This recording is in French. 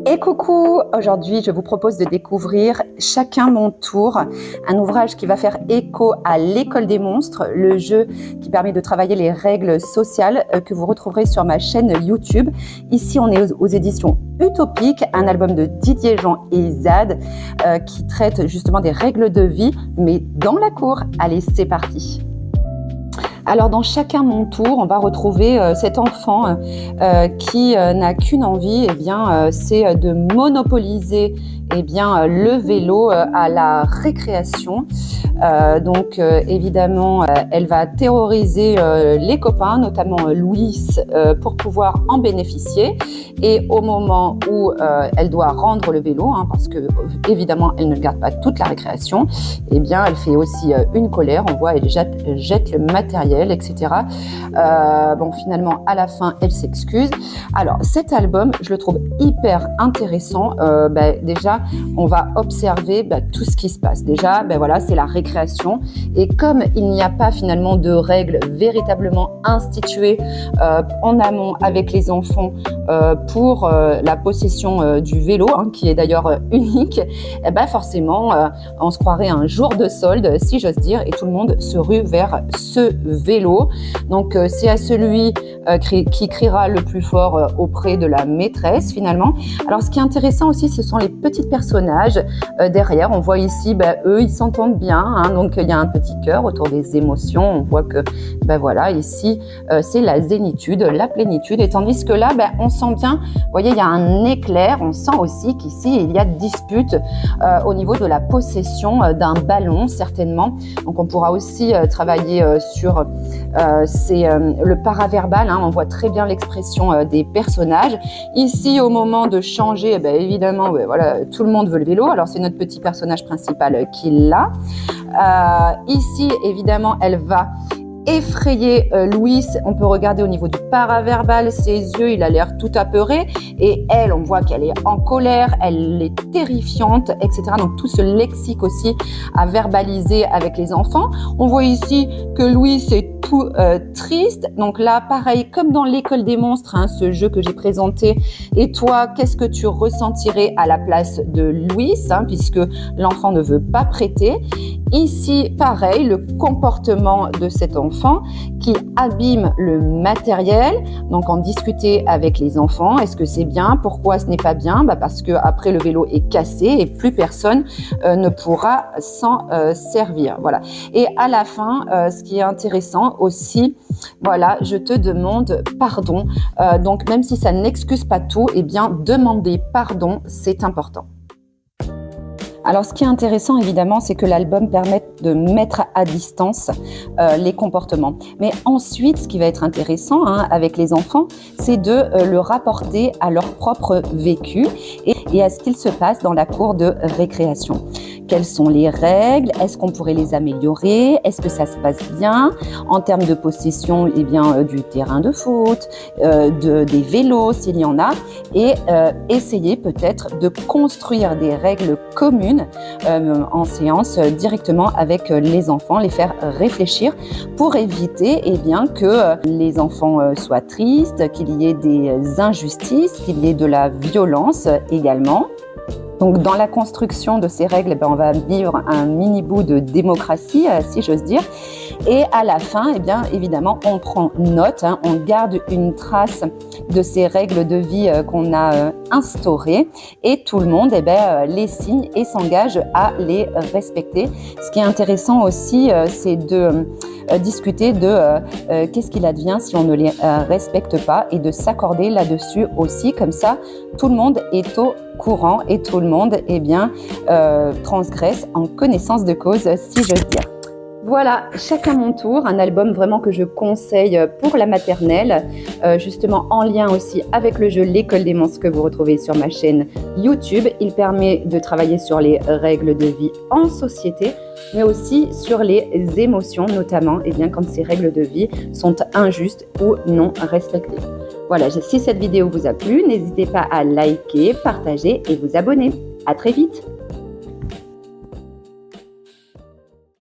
Et coucou, aujourd'hui je vous propose de découvrir Chacun mon tour, un ouvrage qui va faire écho à l'École des monstres, le jeu qui permet de travailler les règles sociales que vous retrouverez sur ma chaîne YouTube. Ici on est aux éditions Utopique, un album de Didier Jean et Izad qui traite justement des règles de vie, mais dans la cour. Allez, c'est parti. Alors dans Chacun mon tour, on va retrouver cet enfant qui n'a qu'une envie, c'est de monopoliser le vélo à la récréation. Évidemment, elle va terroriser les copains, notamment Louis, pour pouvoir en bénéficier. Et au moment où elle doit rendre le vélo, parce que évidemment elle ne garde pas toute la récréation, elle fait aussi une colère. On voit, elle jette le matériel, etc. Finalement, à la fin, elle s'excuse. Alors, cet album, je le trouve hyper intéressant. Déjà, on va observer tout ce qui se passe. Déjà, c'est la récréation. Et comme il n'y a pas finalement de règles véritablement instituées en amont avec les enfants pour la possession du vélo, qui est d'ailleurs unique, forcément, on se croirait un jour de solde, si j'ose dire, et tout le monde se rue vers ce vélo. Donc, c'est à celui qui criera le plus fort auprès de la maîtresse, finalement. Alors, ce qui est intéressant aussi, ce sont les petits personnages derrière. On voit ici, eux, ils s'entendent bien. Donc, il y a un petit cœur autour des émotions. On voit que, ici, c'est la zénitude, la plénitude. Et tandis que là, on sent bien, vous voyez, il y a un éclair. On sent aussi qu'ici, il y a dispute au niveau de la possession d'un ballon, certainement. Donc, on pourra aussi travailler sur le paraverbal. On voit très bien l'expression des personnages. Ici, au moment de changer, évidemment, tout le monde veut le vélo. Alors, c'est notre petit personnage principal qui l'a. Ici, évidemment, elle va effrayer Louis. On peut regarder au niveau du paraverbal, ses yeux, il a l'air tout apeuré. Et elle, on voit qu'elle est en colère, elle est terrifiante, etc. Donc tout ce lexique aussi à verbaliser avec les enfants. On voit ici que Louis est tout triste. Donc là, pareil, comme dans l'École des monstres, ce jeu que j'ai présenté. Et toi, qu'est-ce que tu ressentirais à la place de Louis, puisque l'enfant ne veut pas prêter. Ici, pareil, le comportement de cet enfant qui abîme le matériel. Donc, en discuter avec les enfants. Est-ce que c'est bien? Pourquoi ce n'est pas bien? Parce que après le vélo est cassé et plus personne ne pourra s'en servir. Voilà. Et à la fin, ce qui est intéressant aussi, je te demande pardon. Donc, même si ça n'excuse pas tout, demander pardon, c'est important. Alors, ce qui est intéressant, évidemment, c'est que l'album permet de mettre à distance les comportements. Mais ensuite, ce qui va être intéressant avec les enfants, c'est de le rapporter à leur propre vécu et à ce qu'il se passe dans la cour de récréation. Quelles sont les règles? Est-ce qu'on pourrait les améliorer? Est-ce que ça se passe bien en termes de possession du terrain de foot, des vélos s'il y en a, et essayer peut-être de construire des règles communes en séance directement avec les enfants, les faire réfléchir pour éviter que les enfants soient tristes, qu'il y ait des injustices, qu'il y ait de la violence également. Donc, dans la construction de ces règles, on va vivre un mini bout de démocratie, si j'ose dire. Et à la fin, évidemment, on prend note, on garde une trace de ces règles de vie qu'on a instaurées. Et tout le monde, les signe et s'engage à les respecter. Ce qui est intéressant aussi, c'est de discuter de qu'est-ce qu'il advient si on ne les respecte pas et de s'accorder là-dessus aussi. Comme ça, tout le monde est au courant et tout le monde transgresse en connaissance de cause, si j'ose dire. Voilà, Chacun mon tour, un album vraiment que je conseille pour la maternelle, justement en lien aussi avec le jeu L'École des monstres que vous retrouvez sur ma chaîne YouTube. Il permet de travailler sur les règles de vie en société, mais aussi sur les émotions, notamment quand ces règles de vie sont injustes ou non respectées. Voilà, si cette vidéo vous a plu, n'hésitez pas à liker, partager et vous abonner. À très vite!